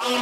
Welcome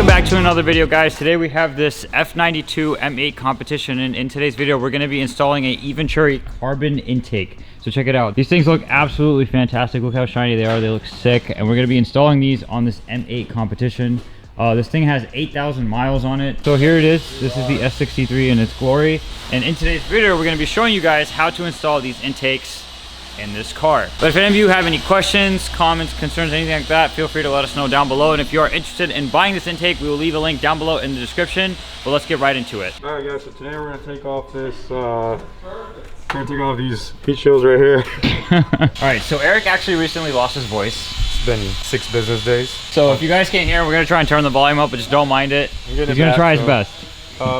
back to another video, guys. Today we have this F92 M8 competition, and in today's video we're going to be installing a Eventuri carbon intake. So check it out. These things look absolutely fantastic. Look how shiny they are. They look sick, and we're going to be installing these on this M8 competition. This thing has 8,000 miles on it. So here it is. This is the F92 in its glory, and in today's video we're going to be showing you guys how to install these intakes in this car. But if any of you have any questions, comments, concerns, anything like that, feel free to let us know down below. And if you are interested in buying this intake, we will leave a link down below in the description. But let's get right into it. All right, guys, so today we're gonna take off this we're gonna take off these heat shields right here. All right, so Eric actually recently lost his voice. It's been 6 business days. So if you guys can't hear, we're gonna try and turn the volume up, but just don't mind it. He's gonna try his best.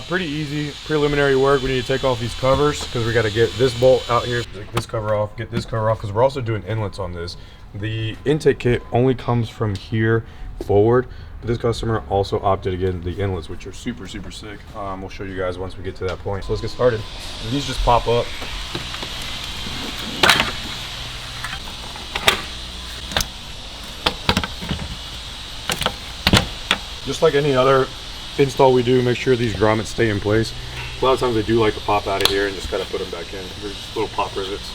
Pretty easy preliminary work. We need to take off these covers because we got to get this bolt out here, take this cover off, get this cover off, because we're also doing inlets on this. The intake kit only comes from here forward, but this customer also opted to get the inlets, which are super sick. We'll show you guys once we get to that point. So let's get started. And these just pop up. Just like any other install we do, make sure these grommets stay in place. A lot of times they do like to pop out of here and just gotta put them back in. They're just little pop rivets.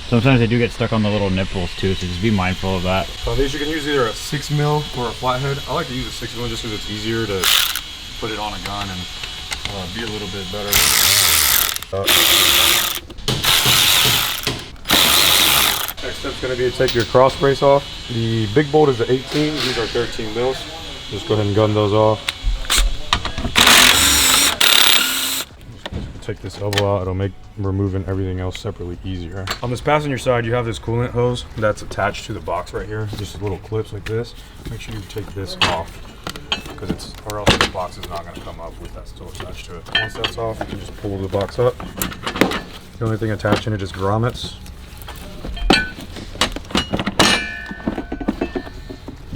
Sometimes they do get stuck on the little nipples too, so just be mindful of that. So these you can use either a 6mm or a flathead. I like to use a 6mm just because it's easier to put it on a gun and be a little bit better. Next step's gonna be to take your cross brace off. The big bolt is the 18, these are 13 mils. Just go ahead and gun those off. Take this elbow out, it'll make removing everything else separately easier. On this passenger side, you have this coolant hose that's attached to the box right here. Just little clips like this. Make sure you take this off, because or else the box is not going to come up with that still attached to it. Once that's off, you can just pull the box up. The only thing attached in it is grommets.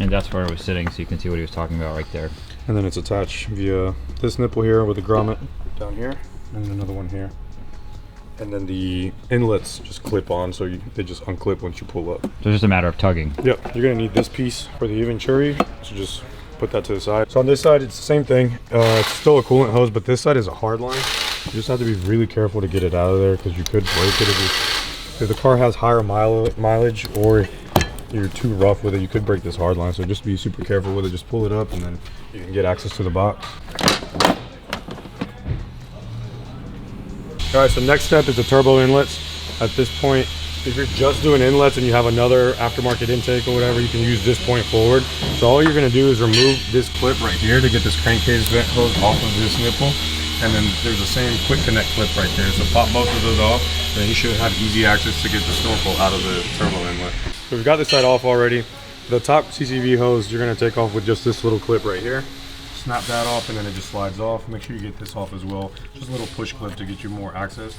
And that's where it was sitting, so you can see what he was talking about right there. And then it's attached via this nipple here with a grommet down here. And another one here, and then the inlets just clip on, so they just unclip once you pull up. So it's just a matter of tugging. Yep, you're gonna need this piece for the Eventuri, so just put that to the side. So on this side, it's the same thing. It's still a coolant hose, but this side is a hard line. You just have to be really careful to get it out of there, because you could break it if the car has higher mileage, or you're too rough with it. You could break this hard line, so just be super careful with it. Just pull it up, and then you can get access to the box. All right, so next step is the turbo inlets. At this point, if you're just doing inlets and you have another aftermarket intake or whatever, you can use this point forward. So all you're gonna do is remove this clip right here to get this crankcase vent hose off of this nipple. And then there's the same quick connect clip right there. So pop both of those off, and then you should have easy access to get the snorkel out of the turbo inlet. So we've got this side off already. The top CCV hose, you're gonna take off with just this little clip right here. Snap that off, and then it just slides off. Make sure you get this off as well. Just a little push clip to get you more access.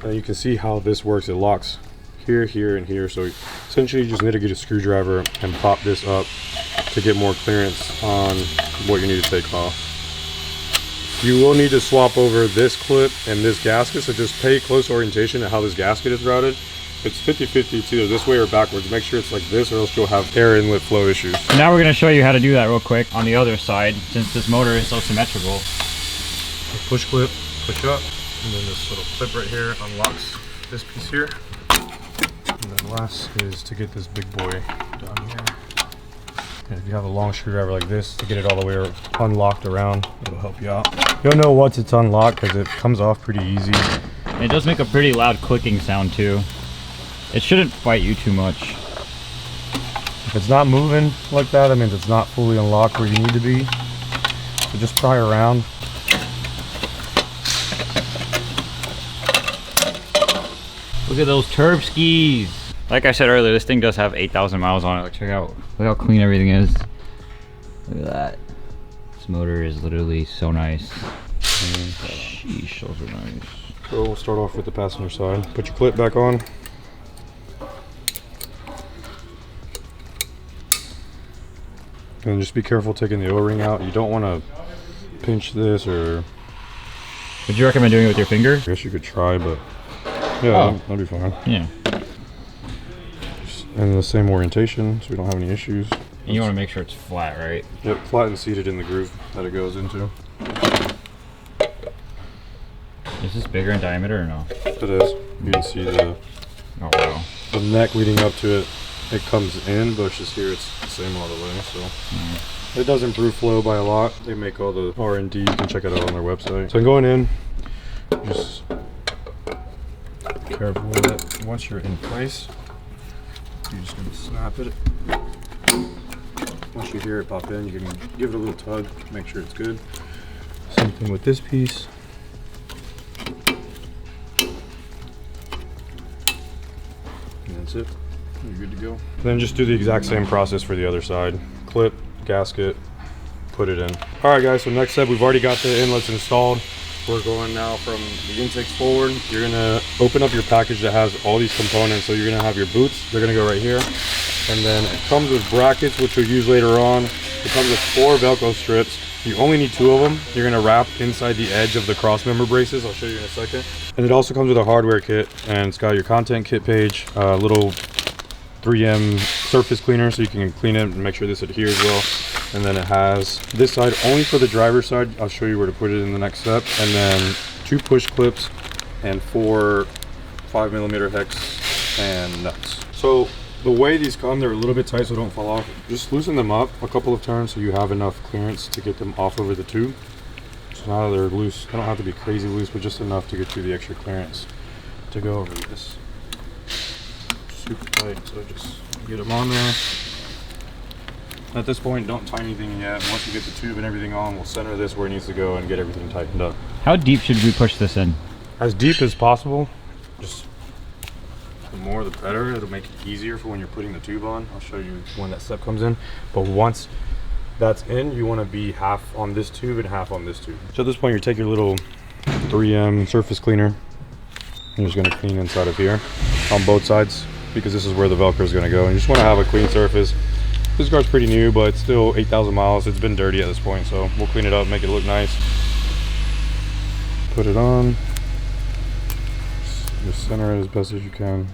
And you can see how this works. It locks here, here, and here. So essentially you just need to get a screwdriver and pop this up to get more clearance on what you need to take off. You will need to swap over this clip and this gasket, so just pay close orientation at how this gasket is routed. It's 50-50, it's either this way or backwards. Make sure it's like this, or else you'll have air inlet flow issues. Now we're going to show you how to do that real quick on the other side, since this motor is so symmetrical. Push clip, push up, and then this little clip right here unlocks this piece here. And then last is to get this big boy down here. And if you have a long screwdriver like this, to get it all the way unlocked around, it'll help you out. You'll know once it's unlocked because it comes off pretty easy. And it does make a pretty loud clicking sound too. It shouldn't bite you too much. If it's not moving like that, that means it's not fully unlocked where you need to be. So just pry around. Look at those turb skis. Like I said earlier, this thing does have 8,000 miles on it. Like, check out, look how clean everything is. Look at that. This motor is literally so nice. Sheesh, those are nice. So we'll start off with the passenger side. Put your clip back on. And just be careful taking the O-ring out. You don't want to pinch this, or... Would you recommend doing it with your finger? I guess you could try, but yeah, that'll be fine. Yeah. Just in the same orientation, so we don't have any issues. And you want to make sure it's flat, right? Yep, flat and seated in the groove that it goes into. Is this bigger in diameter or no? It is. You can see the neck leading up to it. It comes in, but it's just here it's the same all the way. So it does improve flow by a lot. They make all the R&D. You can check it out on their website. So going in, just be careful with it. Once you're in place, you're just gonna snap it. Once you hear it pop in, you can give it a little tug, make sure it's good. Same thing with this piece. And that's it. You're good to go. Then just do the exact same process for the other side. Clip, gasket, put it in. All right guys, so next step, we've already got the inlets installed. We're going now from the intakes forward. You're gonna open up your package that has all these components. So you're gonna have your boots, they're gonna go right here. And then it comes with brackets, which we'll use later on. It comes with 4 Velcro strips. You only need 2 of them. You're gonna wrap inside the edge of the cross member braces. I'll show you in a second. And it also comes with a hardware kit, and it's got your content kit page, a little 3M surface cleaner so you can clean it and make sure this adheres well. And then it has this side only for the driver's side. I'll show you where to put it in the next step. And then 2 push clips and 4 5mm hex and nuts. So the way these come, they're a little bit tight so don't fall off. Just loosen them up a couple of turns so you have enough clearance to get them off over the tube. So now they're loose. They don't have to be crazy loose, but just enough to get you the extra clearance to go over this. Super tight, so just get them on there. At this point, don't tie anything yet. Once you get the tube and everything on, we'll center this where it needs to go and get everything tightened up. How deep should we push this in? As deep as possible. Just the more the better. It'll make it easier for when you're putting the tube on. I'll show you when that step comes in. But once that's in, you want to be half on this tube and half on this tube. So at this point, you take your little 3M surface cleaner. You're just going to clean inside of here on both sides, because this is where the Velcro is going to go. And you just want to have a clean surface. This car's pretty new, but it's still 8,000 miles. It's been dirty at this point, so we'll clean it up, make it look nice. Put it on. Just center it as best as you can.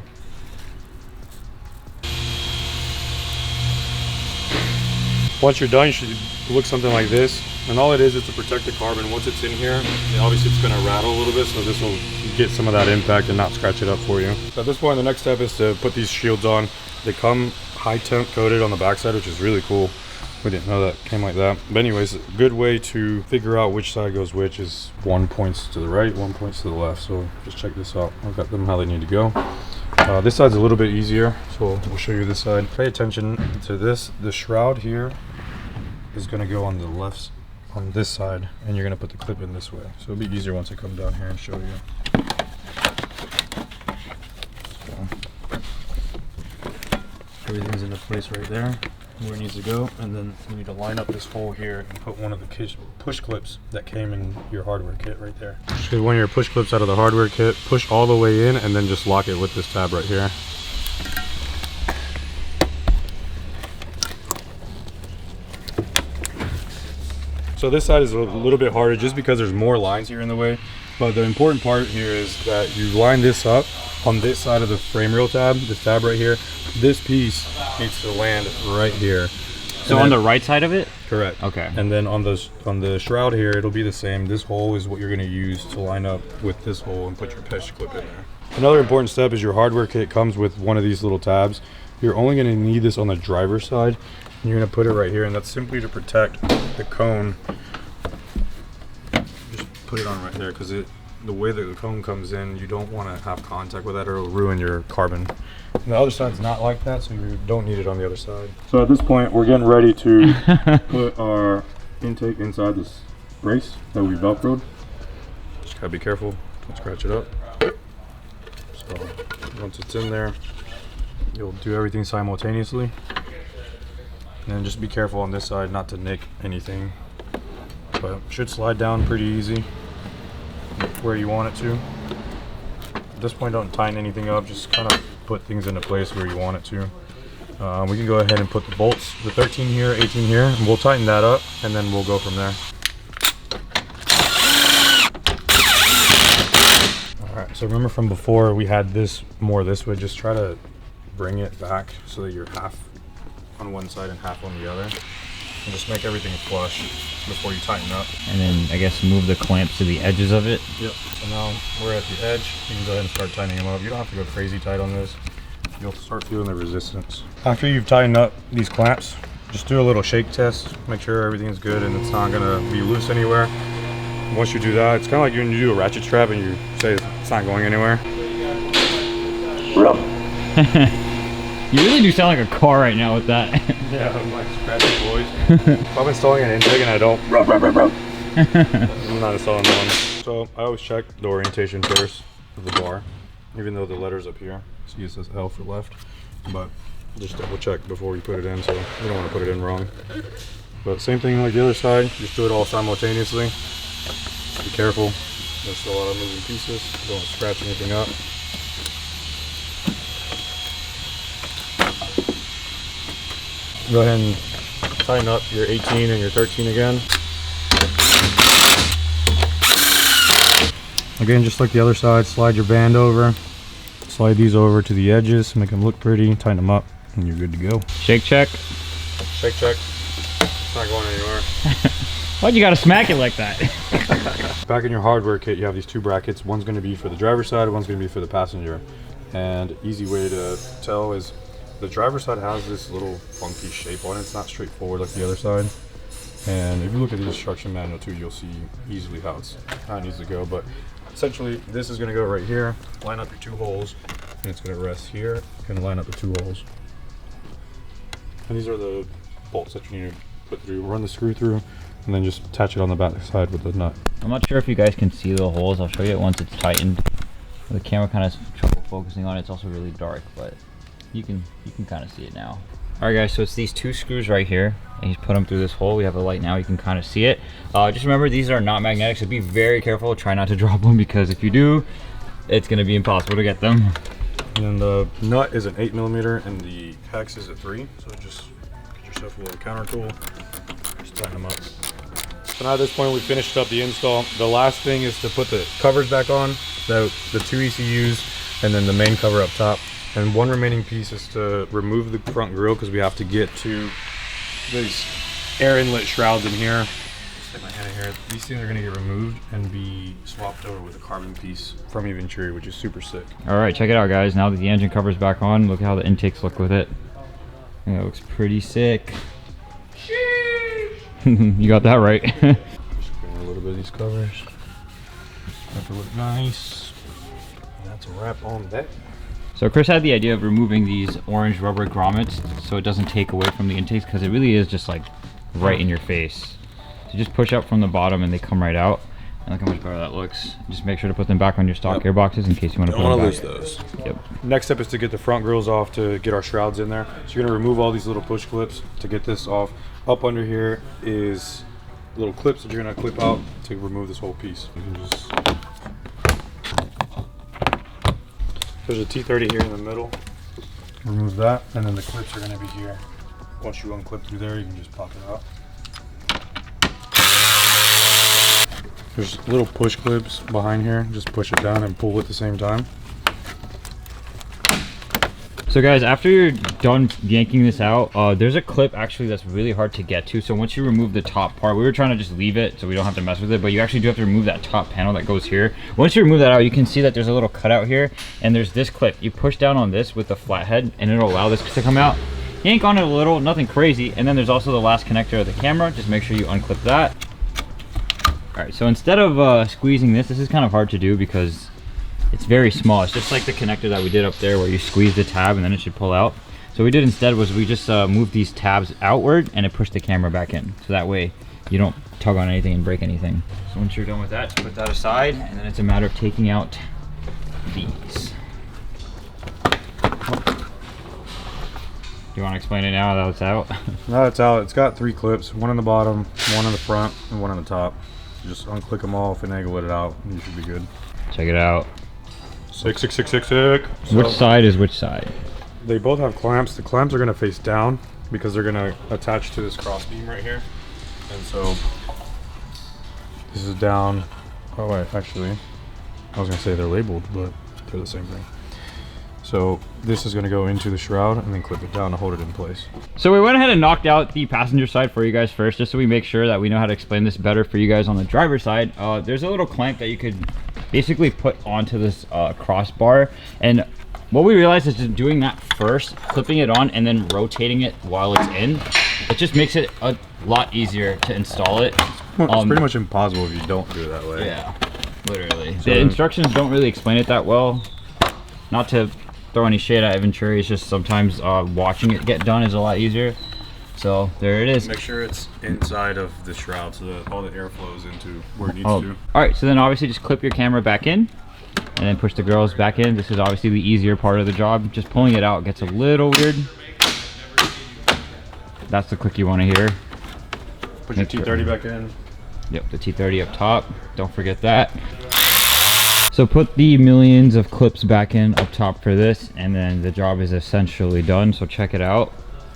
Once you're done, you should look something like this. And all it is to protect the carbon. Once it's in here, obviously it's going to rattle a little bit, so this will get some of that impact and not scratch it up for you. So at this point, the next step is to put these shields on. They come high temp coated on the backside, which is really cool. We didn't know that came like that. But anyways, a good way to figure out which side goes which is one points to the right, one points to the left. So just check this out. I've got them how they need to go. This side's a little bit easier, so we'll show you this side. Pay attention to this. The shroud here is going to go on the left, on this side, and you're going to put the clip in this way. So it'll be easier once I come down here and show you. So, everything's into place right there where it needs to go, and then you need to line up this hole here and put one of the push clips that came in your hardware kit right there. Just get one of your push clips out of the hardware kit, push all the way in, and then just lock it with this tab right here. So this side is a little bit harder just because there's more lines here in the way. But the important part here is that you line this up on this side of the frame rail tab, this tab right here. This piece needs to land right here. So on the right side of it? Correct. Okay. And then on the shroud here, it'll be the same. This hole is what you're going to use to line up with this hole and put your push clip in there. Another important step is your hardware kit comes with one of these little tabs. You're only going to need this on the driver's side. You're going to put it right here, and that's simply to protect the cone. Just put it on right there, because the way that the cone comes in, you don't want to have contact with that or it'll ruin your carbon. And the other side's not like that, so you don't need it on the other side. So at this point, we're getting ready to put our intake inside this brace that we Velcroed. Just gotta be careful, don't scratch it up. So once it's in there, you'll do everything simultaneously. And then just be careful on this side not to nick anything. But it should slide down pretty easy where you want it to. At this point, don't tighten anything up, just kind of put things into place where you want it to. We can go ahead and put the bolts, the 13 here, 18 here, and we'll tighten that up, and then we'll go from there. All right, so remember from before, we had this more this way. Just try to bring it back so that you're half on one side and half on the other. And just make everything flush before you tighten up. And then I guess move the clamps to the edges of it. Yep. So now we're at the edge. You can go ahead and start tightening them up. You don't have to go crazy tight on this. You'll start feeling the resistance. After you've tightened up these clamps, just do a little shake test. Make sure everything's good and it's not gonna be loose anywhere. Once you do that, it's kind of like when you do a ratchet strap and you say it's not going anywhere. You really do sound like a car right now with that. Yeah, I'm like scratchy boys. If I'm installing an intake and I don't, I'm not installing one. So I always check the orientation first of the bar, even though the letter's up here. So it says L for left, but just double check before you put it in, so you don't want to put it in wrong. But same thing like the other side, just do it all simultaneously. Be careful, there's still a lot of moving pieces, don't want to scratch anything up. Go ahead and tighten up your 18 and your 13 again. Again, just like the other side, slide your band over. Slide these over to the edges, make them look pretty, tighten them up, and you're good to go. Shake check. Shake check. It's not going anywhere. Why'd you gotta smack it like that? Back in your hardware kit, you have these two brackets. One's going to be for the driver's side, one's going to be for the passenger. And easy way to tell is the driver's side has this little funky shape on it. It's not straightforward like the other side. And if you look at the instruction manual too, you'll see easily how it needs to go. But essentially, this is going to go right here, line up your two holes, and it's going to rest here and line up the two holes. And these are the bolts that you need to put through. Run the screw through, and then just attach it on the back side with the nut. I'm not sure if you guys can see the holes. I'll show you it once it's tightened. The camera kind of has trouble focusing on it. It's also really dark, but you can kind of see it now. All right, guys, so it's these two screws right here, and he's put them through this hole. We have a light now, you can kind of see it. Just remember, these are not magnetic, so be very careful. Try not to drop them, because if you do, it's gonna be impossible to get them. And then the nut is an 8mm, and the hex is a 3. So just get yourself a little counter tool, just tighten them up. So now at this point, we finished up the install. The last thing is to put the covers back on, the two ECUs, and then the main cover up top. And one remaining piece is to remove the front grille, because we have to get to these air inlet shrouds in here. Stick my hand in here. These things are going to get removed and be swapped over with a carbon piece from Eventuri, which is super sick. All right, check it out, guys. Now that the engine cover's back on, look how the intakes look with it. I think it looks pretty sick. You got that right. Just bring a little bit of these covers. Have to look nice. And that's a wrap on that. So Chris had the idea of removing these orange rubber grommets so it doesn't take away from the intakes, because it really is just like right in your face. So just push up from the bottom and they come right out. And look how much better that looks. Just make sure to put them back on your stock gearboxes in case you want to put them back. Don't want to lose those. Yep. Next step is to get the front grills off to get our shrouds in there. So you're going to remove all these little push clips to get this off. Up under here is little clips that you're going to clip out to remove this whole piece. You can just... There's a T30 here in the middle. Remove that, and then the clips are going to be here. Once you unclip through there, you can just pop it out. There's little push clips behind here. Just push it down and pull at the same time. So guys, after you're done yanking this out, there's a clip actually that's really hard to get to. So once you remove the top part, we were trying to just leave it so we don't have to mess with it, but you actually do have to remove that top panel that goes here. Once you remove that out, you can see that there's a little cutout here, and there's this clip. You push down on this with the flathead, and it'll allow this to come out. Yank on it a little, nothing crazy, and then there's also the last connector of the camera. Just make sure you unclip that. All right, so instead of squeezing this is kind of hard to do because it's very small. It's just like the connector that we did up there where you squeeze the tab and then it should pull out. So what we did instead was we just moved these tabs outward and it pushed the camera back in. So that way you don't tug on anything and break anything. So once you're done with that, just put that aside, and then it's a matter of taking out these. Do you want to explain it now that it's out? Now it's out. It's got 3 clips, one on the bottom, one on the front, and one on the top. Just unclick them all, finagle it out, and you should be good. Check it out. Sick. Which side is which side? they both have clamps. The clamps are going to face down because they're going to attach to this cross beam right here. And so this is down. Oh wait, actually, I was going to say they're labeled, but they're the same thing. So this is going to go into the shroud and then clip it down to hold it in place. So we went ahead and knocked out the passenger side for you guys first, just so we make sure that we know how to explain this better for you guys on the driver's side. There's a little clamp that you could basically put onto this crossbar, and what we realized is just doing that first, clipping it on and then rotating it while it's in, it just makes it a lot easier to install it. It's pretty much impossible if you don't do it that way. Yeah, literally. The instructions don't really explain it that well. Not to throw any shade at Eventuri, it's just sometimes watching it get done is a lot easier. So there it is. Make sure it's inside of the shroud so that all the air flows into where it needs to. All right, so then obviously just clip your camera back in and then push the girls back in. This is obviously the easier part of the job. Just pulling it out gets a little weird. That's the click you want to hear. Put your T30 back in. Yep, the T30 up top. Don't forget that. So put the millions of clips back in up top for this, and then the job is essentially done. So check it out.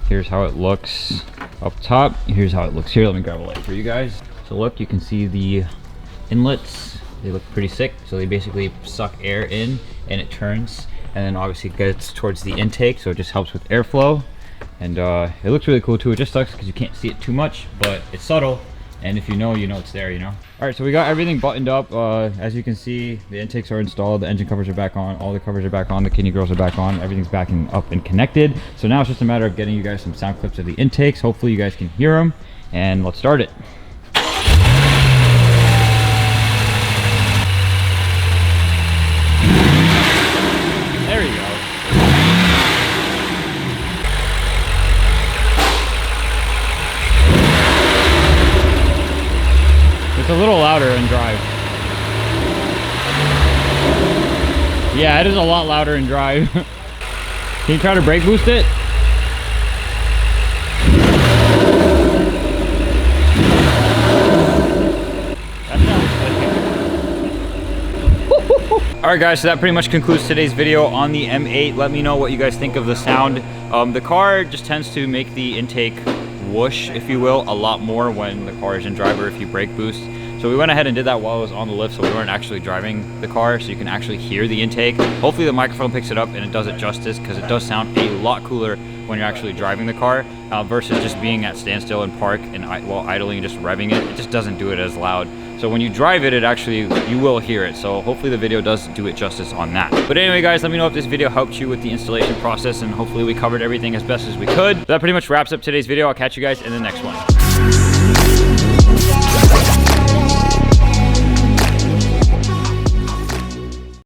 Here's how it looks up top. Here's how it looks here. Let me grab a light for you guys. So look, you can see the inlets. They look pretty sick. So they basically suck air in and it turns, and then obviously it gets towards the intake, so it just helps with airflow. And it looks really cool too. It just sucks because you can't see it too much, but it's subtle. And if you know it's there, you know. All right, so we got everything buttoned up. As you can see, the intakes are installed, the engine covers are back on, all the covers are back on, the kidney grills are back on, everything's backing up and connected. So now it's just a matter of getting you guys some sound clips of the intakes. Hopefully you guys can hear them, and let's start it. There you go. It's a little louder in drive. Yeah, it is a lot louder in drive. Can you try to brake boost it? Alright guys, so that pretty much concludes today's video on the M8. Let me know what you guys think of the sound. The car just tends to make the intake whoosh, if you will, a lot more when the car is in drive or if you brake boost. So we went ahead and did that while it was on the lift, so we weren't actually driving the car, so you can actually hear the intake. Hopefully the microphone picks it up and it does it justice, because it does sound a lot cooler when you're actually driving the car versus just being at standstill and park and while idling and just revving it. It just doesn't do it as loud. So when you drive it, you will hear it. So hopefully the video does do it justice on that. But anyway guys, let me know if this video helped you with the installation process, and hopefully we covered everything as best as we could. That pretty much wraps up today's video. I'll catch you guys in the next one.